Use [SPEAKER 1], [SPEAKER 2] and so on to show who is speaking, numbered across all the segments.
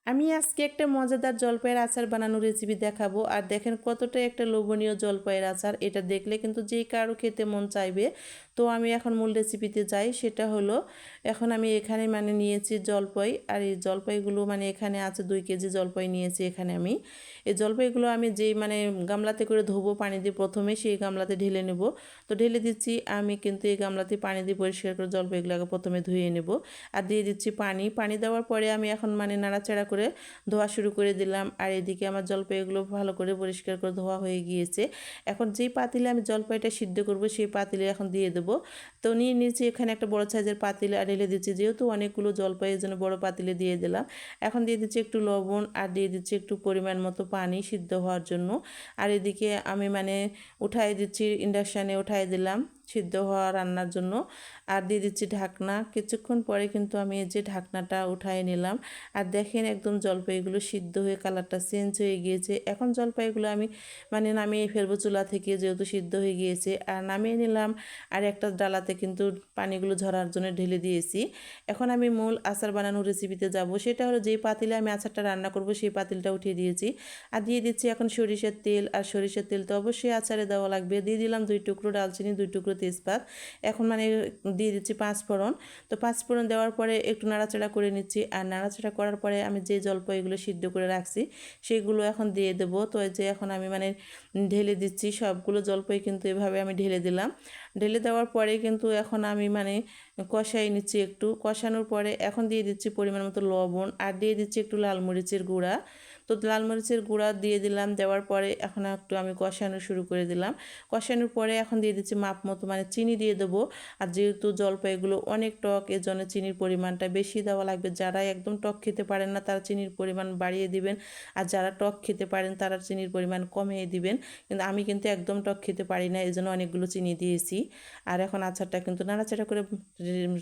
[SPEAKER 1] আমি আজকে একটা মজাদার জলপাইয়ের আচার বানানোর রেসিপি দেখাবো। আর দেখেন কতটা একটা লোভনীয় জলপাইয়ের আচার, এটা দেখলে কিন্তু যে কারো খেতে মন চাইবে। তো আমি এখন মূল রেসিপিতে যাই। সেটা হলো, এখন আমি এখানে নিয়েছি জলপাই। আর এই জলপাইগুলো এখানে আছে 2 কেজি জলপাই নিয়েছি এখানে আমি। এই জলপাইগুলো আমি যেই গামলাতে করে ধোবো পানি দিয়ে, প্রথমে সেই গামলাতে ঢেলে নেব। তো ঢেলে দিচ্ছি, আমি কিন্তু এই গামলাতে পানি দিয়ে পরিষ্কার করে জলপাইগুলোকে প্রথমে ধুয়ে নেব। আর দিয়ে দিচ্ছি পানি। পানি দেওয়ার পরে আমি এখন নাড়াচাড়া করে ধোয়া শুরু করে দিলাম। আর এদিকে আমার জলপাইগুলো ভালো করে পরিষ্কার করে ধোয়া হয়ে গিয়েছে। এখন যেই পাতিলে আমি জলপাইটা সিদ্ধ করব সেই পাতিলে এখন দিয়ে দেবো। তো নিয়ে নিয়েছি এখানে একটা বড় সাইজের পাতিলে আর ঢেলে দিচ্ছি, যেহেতু অনেকগুলো জলপাইয়ের জন্য বড় পাতিলে দিয়ে দিলাম। এখন দিয়ে দিচ্ছি একটু লবণ আর দিয়ে দিচ্ছি একটু পরিমাণ মতো পানি সিদ্ধ হওয়ার জন্য। আর এদিকে আমি উঠাই দিচ্ছি, ইন্ডাকশানে উঠাই দিলাম সিদ্ধ হওয়া রান্নার জন্য। আর দিয়ে দিচ্ছি ঢাকনা। কিছুক্ষণ পরে কিন্তু আমি এই যে ঢাকনাটা উঠাই নিলাম। আর দেখেন একদম জলপাইগুলো সিদ্ধ হয়ে কালারটা চেঞ্জ হয়ে গিয়েছে। এখন জলপাইগুলো আমি নামিয়ে ফেলবো চুলা থেকে, যেহেতু সিদ্ধ হয়ে গিয়েছে। আর নামিয়ে নিলাম। আর একটা ডালাতে কিন্তু পানিগুলো ঝরার জন্য ঢেলে দিয়েছি। এখন আমি মূল আচার বানানোর রেসিপিতে যাব। সেটা হলো, যেই পাতিলে আমি আচারটা রান্না করব সেই পাতিলটা উঠিয়ে দিয়েছি। আর দিয়ে দিচ্ছি এখন সরিষার তেল। আর সরিষার তেল তো অবশ্যই আচারে দেওয়া লাগবে। দিয়ে দিলাম 2 টুকরো ডালচিনি, 2 টুকরো তেজপাত। এখন দিয়ে দিচ্ছি 5 ফোড়ন। তো 5 ফোড়ন দেওয়ার পরে একটু নাড়াচাড়া করে নিচ্ছি। আর নাড়াচাড়া করার পরে আমি যে জলপাইগুলো সিদ্ধ করে রাখছি সেগুলো এখন দিয়ে দেবো। তো এই যে এখন আমি ঢেলে দিচ্ছি সবগুলো জলপাই, কিন্তু এভাবে আমি ঢেলে দিলাম। ঢেলে দেওয়ার পরে কিন্তু এখন আমি কষাই নিচ্ছি। একটু কষানোর পরে এখন দিয়ে দিচ্ছি পরিমাণ মতো লবণ আর দিয়ে দিচ্ছি একটু লাল মরিচের গুঁড়া। তো লাল মরিচের গুঁড়া দিয়ে দিলাম। দেওয়ার পরে এখন একটু আমি কষানো শুরু করে দিলাম। কষানোর পরে এখন দিয়ে দিচ্ছি মাপ মতো চিনি দিয়ে দেবো। আর যেহেতু জলপাইগুলো অনেক টক, এর জন্য চিনির পরিমাণটা বেশি দেওয়া লাগবে। যারা একদম টক খেতে পারেন না তারা চিনির পরিমাণ বাড়িয়ে দিবেন। আর যারা টক খেতে পারেন তারা চিনির পরিমাণ কমিয়ে দিবেন। কিন্তু আমি কিন্তু একদম টক খেতে পারি না, এই জন্য অনেকগুলো চিনি দিয়েছি। আর এখন আচারটা কিন্তু নাড়াচাড়া করে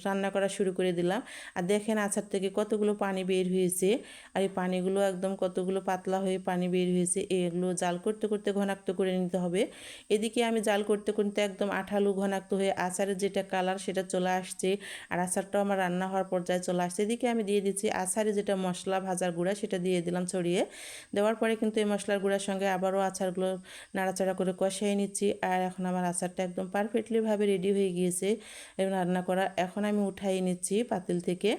[SPEAKER 1] রান্না করা শুরু করে দিলাম। আর দেখেন আচার থেকে কতগুলো পানি বের হয়েছে। আর এই পানিগুলো একদম কতগুলো পাতলা হয়ে পানি বের হয়েছে। এগুলো জাল করতে করতে ঘনাক্ত করে নিতে হবে। এদিকে আমি জাল করতে করতে একদম আঠালো ঘনাক্ত হয়ে আচারের যেটা কালার সেটা চলে আসছে। আর আচারটাও আমার রান্না হওয়ার পর্যায়ে চলে আসছে। এদিকে আমি দিয়ে দিচ্ছি আচারে যেটা মশলা ভাজার গুঁড়া, সেটা দিয়ে দিলাম ছড়িয়ে। দেওয়ার পরে কিন্তু এই মশলার গুঁড়ার সঙ্গে আবারও আচারগুলো নাড়াচাড়া করে কষিয়ে নিচ্ছি। আর এখন আমার আচারটা একদম পারফেক্টলিভাবে রেডি হয়ে গিয়েছে রান্না করা। এখন আমি উঠাই নিচ্ছি পাতিল থেকে,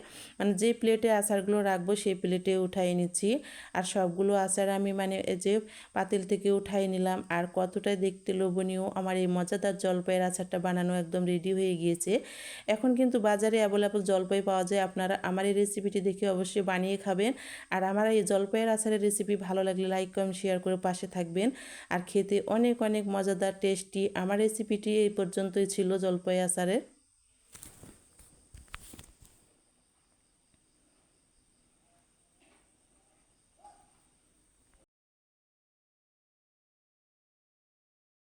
[SPEAKER 1] যে প্লেটে আচারগুলো রাখবো সেই প্লেটে উঠাই নিচ্ছি। আর সবগুলো আচার আমি এই যে পাতিল থেকে উঠাই নিলাম। আর কতটা দেখতে লোভনীয় আমার এই মজাদার জলপাইয়ের আচারটা বানানো একদম রেডি হয়ে গিয়েছে। এখন কিন্তু বাজারে অ্যাভেলেবল জলপাই পাওয়া যায়। আপনারা আমার এই রেসিপিটি দেখে অবশ্যই বানিয়ে খাবেন। আর আমার এই জলপাইয়ের আচারের রেসিপি ভালো লাগলে লাইক কমেন্ট শেয়ার করে পাশে থাকবেন। আর খেতে অনেক অনেক মজাদার টেস্টি। আমার রেসিপিটি এই পর্যন্তই ছিল জলপাই আচারের।